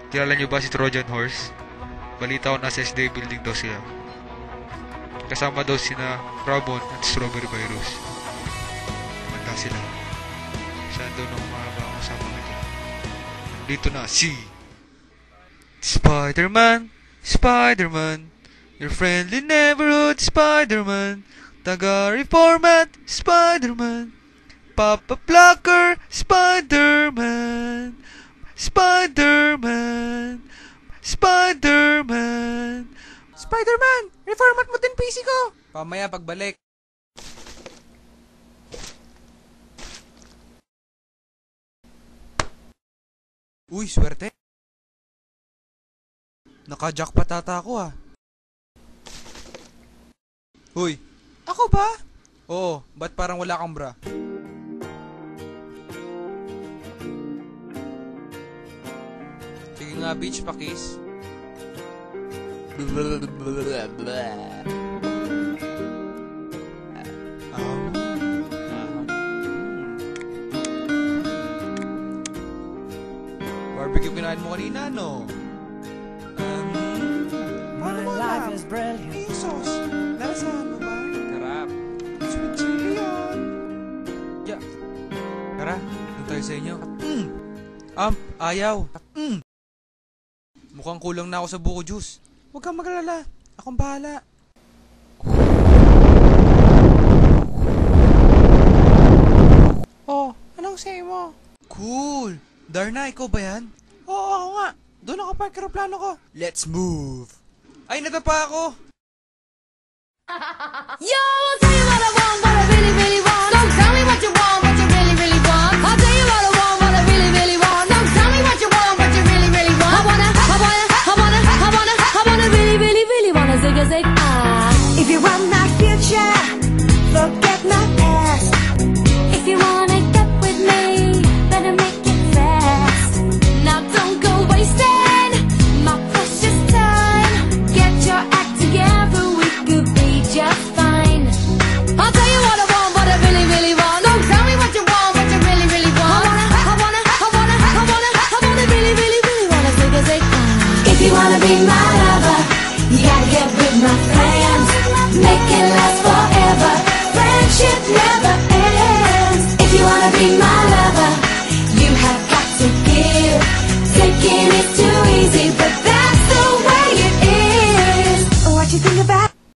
Kilala niyo ba si Trojan Horse? Balita ko nasa SDA building daw sila. Kasama daw sina Crabon at Strawberry Virus. Manda sila. Saan daw nung mahaba ang usapang ito? Dito na si Spider-Man, Spider-Man, your friendly neighborhood Spider-Man, taga-reformat Spider-Man, Papa Plucker Spider-Man, Spider-Man, Spider-Man. Spider-Man! Reformat mo din PC ko! Pamaya pagbalik. Uy, swerte. Naka-jackpot ata ako ah. Uy, ako ba? Oo, ba't parang wala kang bra? Sige nga, bitch, pakis. Barbecue kinain mo kanina, no? My life is brilliant. Isos! Narasahan mo ba? Sarap. Sweet chili yan. Yeah. Tara, doon tayo sa inyo. Ayaw. Mukhang kulang na ako sa buko juice. Huwag kang magalala. Akong bahala. Oh, anong say mo? Cool. Darna, ikaw ba yan? Oo, ako nga. Doon ako park aeroplano ko. Let's move. Ay, nadapa ako. Yo!